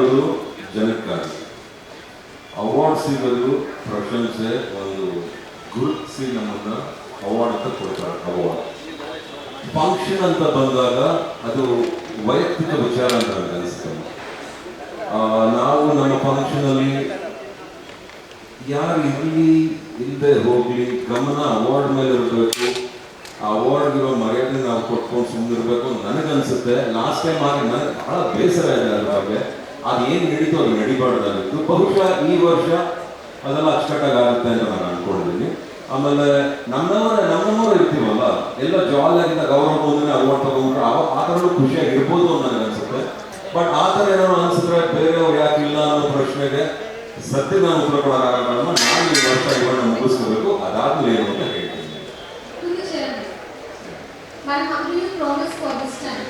ಸಿಗೋದು ಜನಕ್ಕಾಗಿ, ಅವಾರ್ಡ್ ಸಿಗೋದು ಪ್ರಶಂಸೆ, ಒಂದು ಗುರುತಿಸಿ ನಮ್ಮನ್ನು ಅವಾರ್ಡ್ ಅಂತ ಕೊಡ್ತಾರೆ. ಅವಾರ್ಡ್ ಫಂಕ್ಷನ್ ಅಂತ ಬಂದಾಗ ಅದು ವೈಯಕ್ತಿಕ ವಿಚಾರ ಅಂತ ನನಗೆ ಅನಿಸ್ತದೆ. ನಾವು ನಮ್ಮ ಫಂಕ್ಷನಲ್ಲಿ ಯಾರು ಇರಲಿ ಇಲ್ಲದೆ ಹೋಗಲಿ ಗಮನ ಅವಾರ್ಡ್ ಮೇಲೆ ಇರಬೇಕು. ಆ ಅವಾರ್ಡ್ಗಿರೋ ಮರ್ಯಾದೆ ನಾವು ಕೊಟ್ಕೊಂಡು ಸುಮ್ಮನಿರಬೇಕು ನನಗನ್ಸುತ್ತೆ. ಲಾಸ್ಟ್ ಟೈಮ್ ಆಗಿ ನನಗೆ ಬಹಳ ಬೇಸರ ಇದೆ ಅದ್ರ ಬಗ್ಗೆ. ಅದೇನು ನಡೀತು ಅದು ನಡಿಬಾರ್ದಾಗಿತ್ತು. ಬಹುಶಃ ಈ ವರ್ಷ ಅದೆಲ್ಲ ಅಚ್ಚುಕಟ್ಟಾಗಿ ಆಗುತ್ತೆ ಅಂತ ನಾನು ಅನ್ಕೊಂಡಿದ್ದೀನಿ. ಆಮೇಲೆ ನಮ್ಮವರು ಇರ್ತೀವಲ್ಲ, ಎಲ್ಲ ಜಾಲಿಯಾಗಿದ್ದ ಗೌರವ ಬಂದ್ರೆ ಅವಾರ್ಡ್ ತಗೊಂಡ್ರೆ ಆ ಥರನೂ ಖುಷಿಯಾಗಿರ್ಬೋದು ಅಂತ ನನಗೆ ಅನ್ಸುತ್ತೆ. ಬಟ್ ಆ ಥರ ಏನಾದ್ರು ಅನ್ಸಿದ್ರೆ ಬೇರೆಯವ್ರು ಯಾಕೆ ಇಲ್ಲ ಅನ್ನೋ ಪ್ರಶ್ನೆಗೆ ಸದ್ಯ ನಾನು ಉತ್ತರ ಕೊಡೋಕ್ಕಾಗಲ್ಲ. ನಾನು ಈ ವರ್ಷ ಇವನ್ನ ಮುಗಿಸ್ಕೋಬೇಕು, ಅದಾದ್ಮೇಲೆ ಏನು ಅಂತ ಹೇಳ್ತೀನಿ. Madam, how do you promise for this time?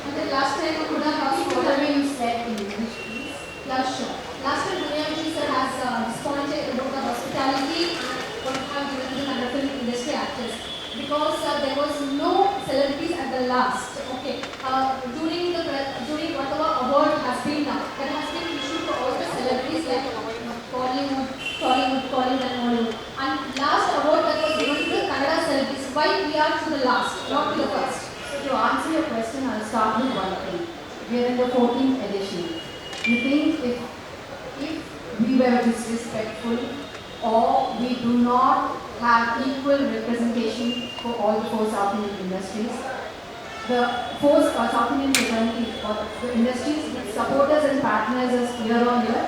And the last time you could have whatever you said in English, please. Yeah, sure. Last time Duniya sir has disappointed about the hospitality and what have given to the wonderful industry actors. Because there was no celebrities at the last. Okay. During whatever award has been now, that has been issued for all the celebrities like Bollywood, Tollywood and Hollywood. And last award that was given to the Kannada celebrities. Why we are to the last, not to the first? So to answer your question, I'll start with one thing. We are in the 14th edition. You think if we were disrespectful or we do not have equal representation for all the four South Indian industries, the four South Indian fraternity or the industries with supporters and partners as year on year,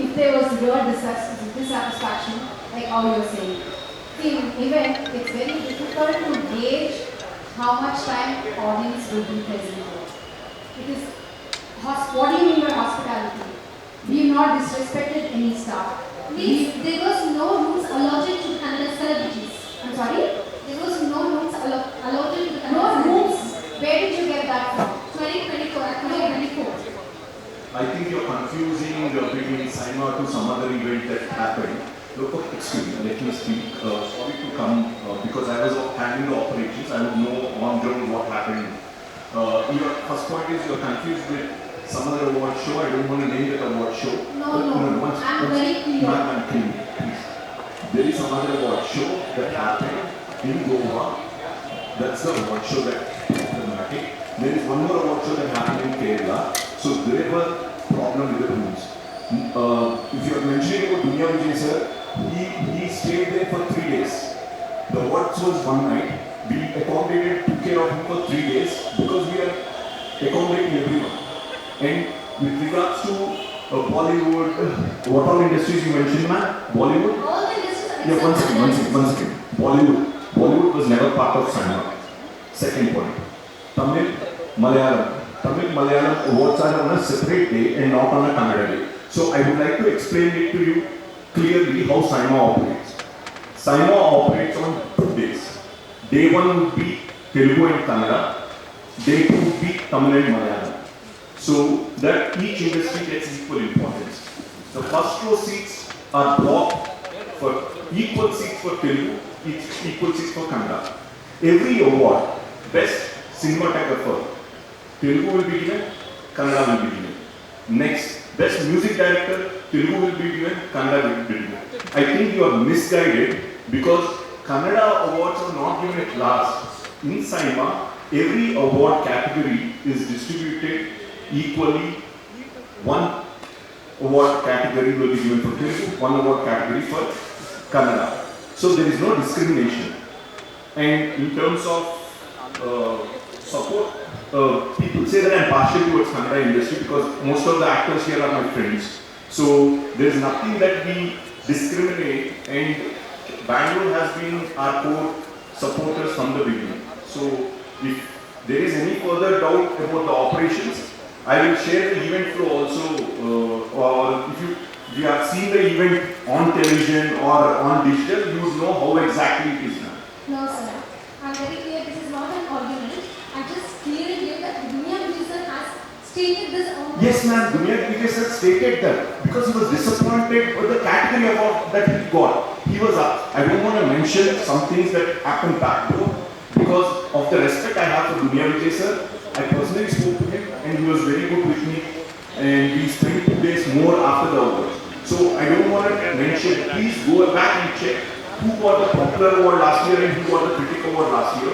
if there was real dissatisfaction, like how you're saying. See, in event, it's very difficult to gauge how much time audience will be present here. Because what do you mean by hospitality? We have not disrespected any staff. Means there was no rules allotted to Kannada celebrities. I'm sorry? There was no rules allotted to the No Kannada rules? celebrities. Where did you get that from? 2024. I think you're confusing between Saima to some other event that happened. Look, excuse me, let me speak. Sorry to come because I was handling the operations. I would know on ground what happened. Your first point is you're confused with some other award show. I don't want to name that award show. No. I'm very clear. I'm clear, please. There is some other award show that happened in Goa. That's the award show that problematic. There is one more award show that happened in Kerala. So there were problem with the rules. If you are mentioning about Duniya Vijay sir, he stayed there for 3 days. The awards was one night. We accommodated, took care of him for 3 days because we are accommodating everyone. And with regards to Bollywood, what all industries you mentioned, ma'am? Bollywood? All the industries are Yeah, one second. Bollywood was never part of Saima. Second point. Tamil, Malayalam awards are on a separate day and not on a Kannada day. So I would like to explain it to you clearly how Saima operates. Saima operates on 2 days. Day 1 would be Telugu and Kannada. Day 2 would be Tamil and Malayalam. So that each industry gets equal importance. The first row seats are blocked for equal seats for Telugu, equal seats for Kannada. Every award, best cinematographer, Telugu will be given, Kannada will be given. Next, best music director, Telugu will be given, Kannada will be given. I think you are misguided because Kannada awards are not given at last. In Saima, every award category is distributed equally. One award category will be given for Telugu, one award category for Kannada. So there is no discrimination. And in terms of support, people say that I'm partial towards Kannada industry because most of the actors here are my friends. So there's nothing that we discriminate, and Bangalore has been our core supporters from the beginning. So if there is any further doubt about the operations, I will share the event flow also, or if you have seen the event on television or on digital, you would know how exactly it is done. No, sir. I'm very clear. This is not an argument. I just clearly give that Duniya Vijay sir has stated this on. Yes, ma'am. Duniya Vijay sir stated that because he was disappointed with the category award that he got. He was up. I don't want to mention some things that happened back though, because of the respect I have for Duniya Vijay sir. I personally spoke to him and he was very good with me. and we spend 2 days more after the awards. So I don't want to mention, please go back and check who got the popular award last year and who got the critic award last year.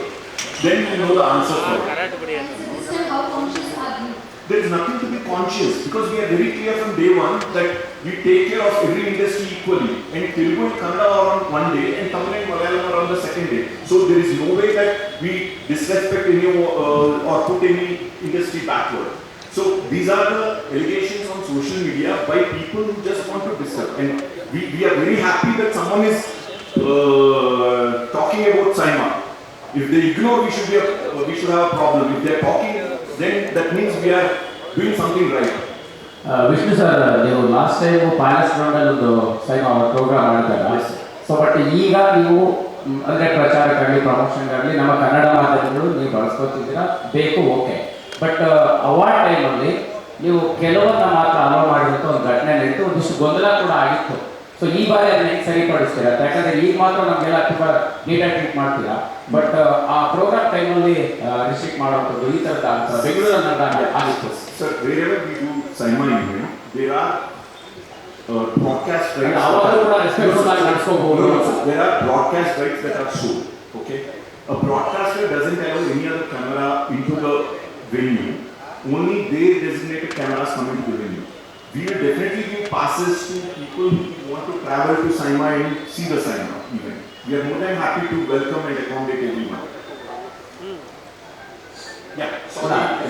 Then you know the answer for it. And so this time, how conscious are you? There is nothing to be conscious because we are very clear from day one that we take care of every industry equally. And Telugu and Kannada are on one day and Tamil and Malayalam are on the second day. So there is no way that we disrespect any or put any industry backward. So these are the allegations on social media by people who just want to disturb. And we are very happy that someone is talking about SIMA. If they ignore, we should have a problem. If they are talking, then that means we are doing something right. Vishnu sir, ನೀವು last time palace ಗ್ರೌಂಡಲ್ಲಿ ಒಂದು program ಮಾಡಿದಾಗ, so but ಈಗ ನೀವು ಅಂದರೆ ಪ್ರಚಾರಕ್ಕಾಗಲಿ ಪ್ರಮೋಷನ್ಗಾಗಲಿ ನಮ್ಮ ಕನ್ನಡ ಮಾಧ್ಯಮಗಳು ನೀವು ಬಳಸ್ಕೊತಿದ್ದೀರಾ, ಬೇಕು, ಓಕೆ. ಬಟ್ ಅವಾರ್ಡ್ ಟೈಮಲ್ಲಿ ನೀವು ಕೆಲವನ್ನ ಮಾತ್ರ ಅಲೋ ಮಾಡಿದಂಥ ಒಂದು ಘಟನೆ ನಡೀತು, ಒಂದಿಷ್ಟು ಗೊಂದಲ ಕೂಡ ಆಗಿತ್ತು. ಸೊ ಈ ಬಾರಿ ಅದನ್ನ ಹೆಂಗೆ ಸರಿಪಡಿಸ್ತೀರಾ? ಯಾಕಂದರೆ ಈಗ ಮಾತ್ರ ನಮಗೆಲ್ಲ ತುಂಬ ನೀಟಾಗಿ ಟ್ರೀಟ್ ಮಾಡ್ತೀರಾ, ಬಟ್ ಆ ಪ್ರೋಗ್ರಾಮ್ ಟೈಮಲ್ಲಿ ರಿಸ್ಟ್ರಿಕ್ಟ್ ಮಾಡೋದು ಈ ಥರದ ಬೆಂಗಳೂರಲ್ಲಿ ಆಗಿತ್ತು. Sir, wherever we do SIMA event, there are broadcast rights. There are broadcast rights that are sold. Okay, a broadcaster doesn't allow any other camera into the venue. Only their designated cameras come into the venue. We will definitely give passes to people who want to travel to SIMA and see the SIMA event. We are more than happy to welcome and accommodate everyone.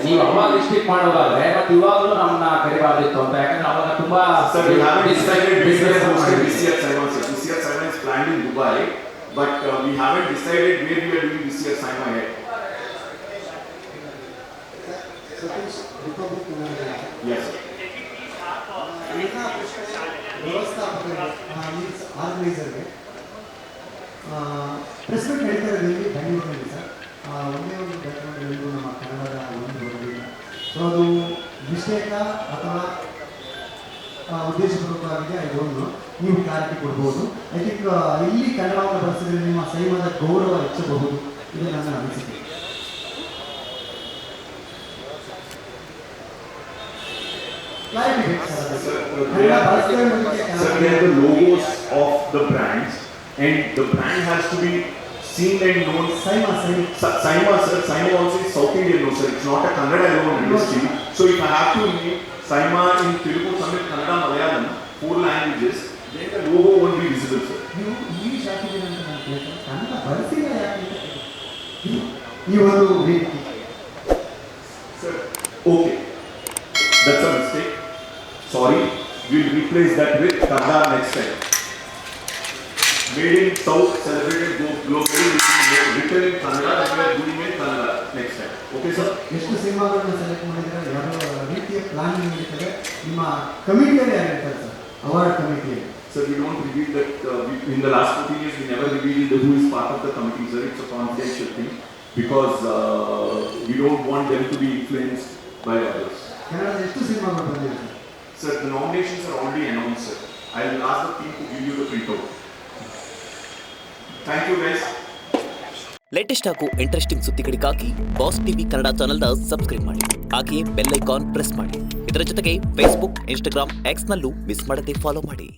ನೀವು ಅವಾಗ restrict ಮಾಡೋದಾದ್ರೆ ಮತ್ತೆ ಇವಾಗಲೂ ನಮ್ಮನ್ನ ಕರಿಬಾರ್ದಿತ್ತು ಅಂತ, ಯಾಕಂದ್ರೆ ಅವಾಗ ತುಂಬಾ Sir, we haven't decided where we are hosting this year SIMA. This year SIMA is planned in Dubai, but we haven't decided where we are doing this year SIMA yet. Yes, sir. ಆರ್ಗನೈಸರ್ಗೆ press meet ನಡೀತಾರೆ ಬೆಂಗಳೂರಿನಲ್ಲಿ sir. ಒಂದೇ ಒಂದು ಘಟನೆಗಳಿಗೂ ನಮ್ಮ ಕನ್ನಡದ ಒಂದು ಬರೋದಿಲ್ಲ. So ಅದು ಮಿಸ್ಟೇಕ ಅಥವಾ ಉದ್ದೇಶಪೂರ್ವಕವಾಗಿದೆ, ಐ ಡೋಂಟ್ ನೋ. ನೀವು ಕ್ಲಾರಿಟಿ ಕೊಡ್ಬೋದು. ಐ ಥಿಂಕ್ ಇಲ್ಲಿ ಕನ್ನಡವನ್ನು ಬಳಸಿದ್ರೆ ನಿಮ್ಮ ಸೈಮದ ಗೌರವ ಹೆಚ್ಚಬಹುದು, ಇದು ನನ್ನ ಅನಿಸಿಕೆ. ಕ್ಲಾರಿಟಿ ಬೇಕು sir. They are the logos of the brands, and the brand has to be seen and known. SIMA, sir. SIMA also is South Indian, no sir. It's not a Kannada alone industry. So if I have to name SIMA in Telugu, Tamil, Kannada, Malayalam, 4 languages, then the logo won't be visible, sir. ನೀವು English ಹಾಕಿದ್ದೀರ ಅಂತ ನಾನು ಕೇಳ್ತೇನೆ, ಕನ್ನಡ ಬಳಸಿಲ್ಲ ಯಾಕೆ ಅಂತ ಈ ಒಂದು ರೀತಿ. Sir, okay, that's a mistake. Sorry, we'll replace that with Kannada next time. Made in South, celebrated globally, written in Kannada, and we are doing it Kannada next time. Okay, sir? ಎಷ್ಟು ಸಿನಿಮಾಗಳನ್ನ select ಮಾಡಿದ್ರೆ ಯಾವ ರೀತಿಯ planning ನಡೀತದೆ, ನಿಮ್ಮ ಕಮಿಟಿಯಲ್ಲಿ ಯಾರು ಇರ್ತಾರೆ ಸರ್, ಅವಾರ್ಡ್ ಕಮಿಟಿಯಲ್ಲಿ? Sir, we don't reveal that. In the last 14 years, we never revealed who is part of the committee, sir. It's a confidential thing because we don't want them to be influenced by others. ಕನ್ನಡದ ಎಷ್ಟು ಸಿನಿಮಾಗಳು ಬಂದಿದೆ sir? Sir, the nominations are already announced, sir. I will ask the team to give you the printout. Thank you, guys. Latest ಹಾಗೂ interesting ಸುದ್ದಿಗಳಿಗಾಗಿ boss TV Kannada ಚಾನೆಲ್ನ subscribe ಮಾಡಿ, ಹಾಗೆಯೇ bell icon press ಮಾಡಿ. ಇದರ ಜೊತೆಗೆ ಫೇಸ್ಬುಕ್, ಇನ್ಸ್ಟಾಗ್ರಾಮ್, ಎಕ್ಸ್ನಲ್ಲೂ ಮಿಸ್ ಮಾಡದೆ follow ಮಾಡಿ.